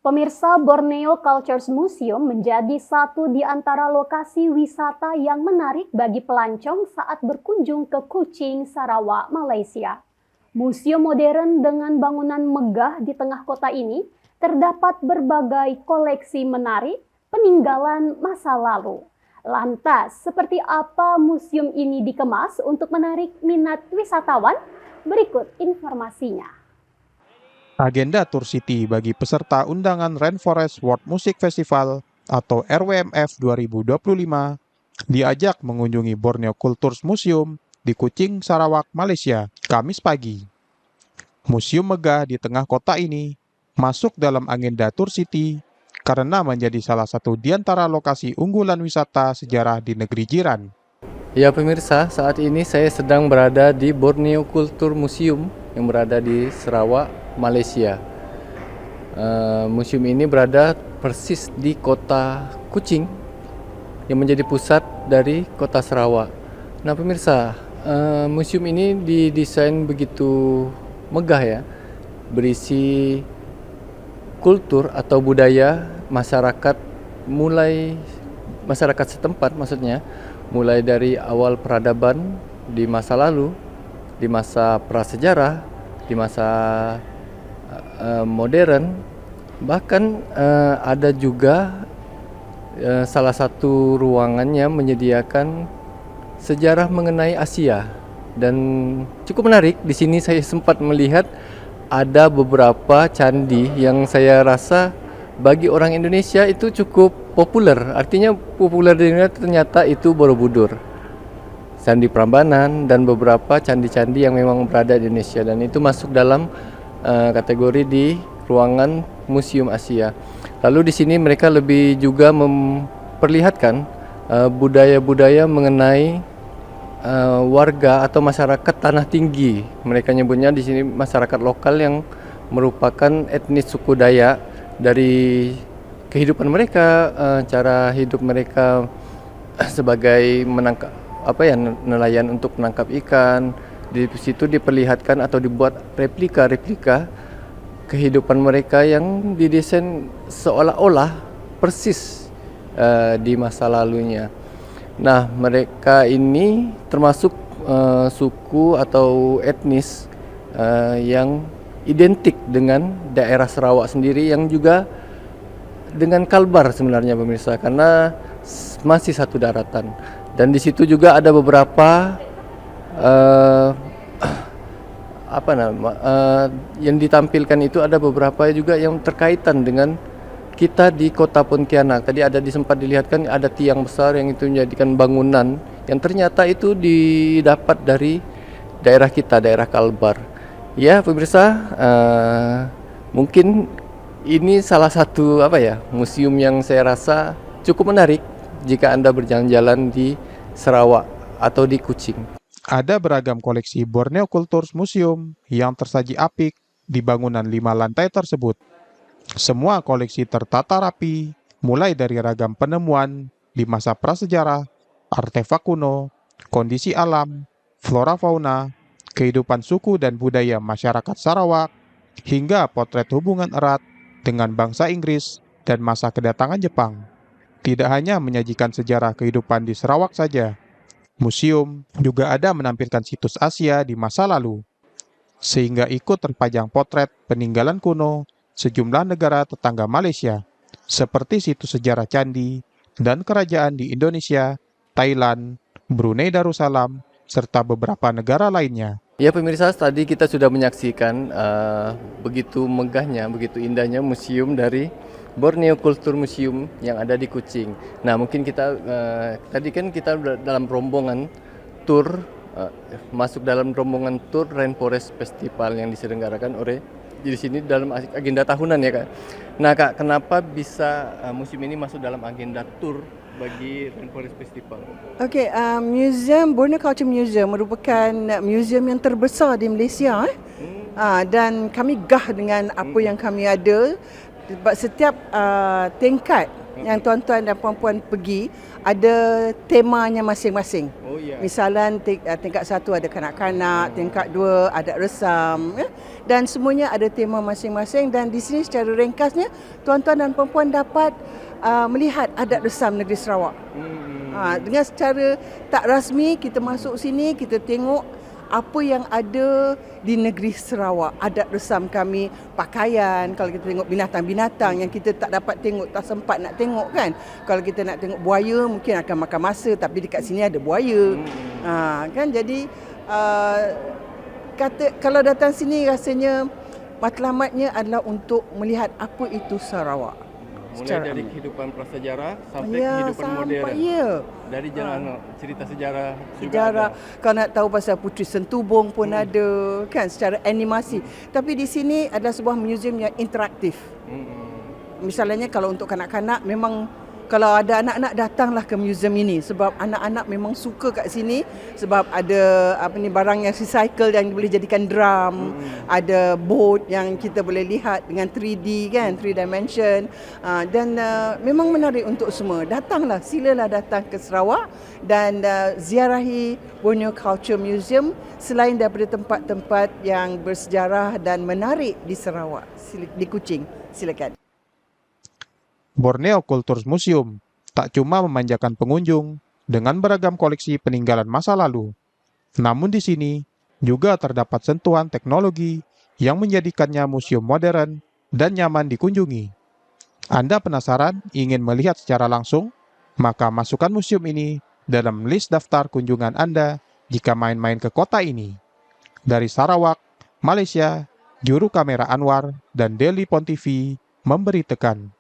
Pemirsa, Borneo Cultures Museum menjadi satu di antara lokasi wisata yang menarik bagi pelancong saat berkunjung ke Kuching, Sarawak, Malaysia. Museum modern dengan bangunan megah di tengah kota ini terdapat berbagai koleksi menarik peninggalan masa lalu. Lantas, seperti apa museum ini dikemas untuk menarik minat wisatawan? Berikut informasinya. Agenda Tour City bagi peserta undangan Rainforest World Music Festival atau RWMF 2025 diajak mengunjungi Borneo Cultures Museum di Kuching, Sarawak, Malaysia, Kamis pagi. Museum megah di tengah kota ini masuk dalam agenda Tour City karena menjadi salah satu di antara lokasi unggulan wisata sejarah di negeri jiran. Ya pemirsa, saat ini saya sedang berada di Borneo Culture Museum yang berada di Sarawak, Malaysia. Museum ini berada persis di kota Kuching yang menjadi pusat dari kota Sarawak. Nah pemirsa, museum ini didesain begitu megah ya, berisi kultur atau budaya masyarakat setempat maksudnya, mulai dari awal peradaban di masa lalu, di masa prasejarah, di masa modern, bahkan ada juga salah satu ruangannya menyediakan sejarah mengenai Asia. Dan cukup menarik, di sini saya sempat melihat ada beberapa candi yang saya rasa bagi orang Indonesia itu cukup populer. Artinya populer di dunia, ternyata itu Borobudur, Candi Prambanan, dan beberapa candi-candi yang memang berada di Indonesia. Dan itu masuk dalam kategori di ruangan Museum Asia. Lalu di sini mereka lebih juga memperlihatkan budaya-budaya mengenai warga atau masyarakat tanah tinggi. Mereka nyebutnya di sini masyarakat lokal yang merupakan etnis suku Dayak. Dari kehidupan mereka, cara hidup mereka sebagai menangkap nelayan untuk menangkap ikan. Di situ diperlihatkan atau dibuat replika-replika kehidupan mereka yang didesain seolah-olah persis di masa lalunya. Nah, mereka ini termasuk suku atau etnis yang identik dengan daerah Sarawak sendiri, yang juga dengan Kalbar sebenarnya pemirsa, karena masih satu daratan. Dan di situ juga ada beberapa yang ditampilkan itu, ada beberapa juga yang terkaitan dengan kita di kota Pontianak. Tadi sempat dilihatkan ada tiang besar yang itu menjadikan bangunan yang ternyata itu didapat dari daerah kita, daerah Kalbar. Ya pemirsa, mungkin ini salah satu museum yang saya rasa cukup menarik jika Anda berjalan-jalan di Sarawak atau di Kuching. Ada beragam koleksi Borneo Cultures Museum yang tersaji apik di bangunan 5 lantai tersebut. Semua koleksi tertata rapi, mulai dari ragam penemuan di masa prasejarah, artefak kuno, kondisi alam, flora fauna, kehidupan suku dan budaya masyarakat Sarawak, hingga potret hubungan erat dengan bangsa Inggris dan masa kedatangan Jepang. Tidak hanya menyajikan sejarah kehidupan di Sarawak saja, museum juga ada menampilkan situs Asia di masa lalu, sehingga ikut terpajang potret peninggalan kuno sejumlah negara tetangga Malaysia, seperti situs sejarah candi dan kerajaan di Indonesia, Thailand, Brunei Darussalam, serta beberapa negara lainnya. Ya pemirsa, tadi kita sudah menyaksikan begitu megahnya, begitu indahnya museum dari Borneo Culture Museum yang ada di Kuching. Nah mungkin kita tadi kan kita dalam rombongan tour, masuk dalam rombongan tour Rainforest Festival yang diselenggarakan oleh di sini dalam agenda tahunan ya Kak. Nah Kak, kenapa bisa museum ini masuk dalam agenda tour bagi Rainforest Festival? Okey, Museum Borneo Culture Museum merupakan museum yang terbesar di Malaysia. Dan kami gah dengan apa yang kami ada. Sebab setiap tingkat yang tuan-tuan dan puan-puan pergi ada temanya masing-masing. Oh ya. Misalan tingkat 1 ada kanak-kanak, tingkat 2 ada resam, ya? Dan semuanya ada tema masing-masing, dan di sini secara ringkasnya tuan-tuan dan puan-puan dapat melihat adat resam negeri Sarawak. Dengan secara tak rasmi kita masuk sini, kita tengok apa yang ada di negeri Sarawak, adat resam kami, pakaian, kalau kita tengok binatang-binatang yang kita tak dapat tengok, tak sempat nak tengok kan. Kalau kita nak tengok buaya mungkin akan makan masa, tapi dekat sini ada buaya. Kan, jadi kalau datang sini rasanya matlamatnya adalah untuk melihat apa itu Sarawak. Mulai dari kehidupan prasejarah sampai kehidupan modern. Dari jalan cerita sejarah juga ada. Kalau nak tahu pasal Puteri Sentubong pun ada, kan, secara animasi. Tapi di sini adalah sebuah museum yang interaktif. Misalnya kalau untuk kanak-kanak, memang kalau ada anak-anak datanglah ke museum ini, sebab anak-anak memang suka kat sini, sebab ada barang yang recycle yang boleh jadikan drum, ada boat yang kita boleh lihat dengan 3D kan, 3 dimension, dan memang menarik untuk semua. Datanglah, silalah datang ke Sarawak dan ziarahi Borneo Culture Museum selain daripada tempat-tempat yang bersejarah dan menarik di Sarawak, di Kuching. Silakan. Borneo Cultures Museum tak cuma memanjakan pengunjung dengan beragam koleksi peninggalan masa lalu, namun di sini juga terdapat sentuhan teknologi yang menjadikannya museum modern dan nyaman dikunjungi. Anda penasaran ingin melihat secara langsung? Maka masukkan museum ini dalam list daftar kunjungan Anda jika main-main ke kota ini. Dari Sarawak, Malaysia, juru kamera Anwar dan Daily Pon TV memberitakan.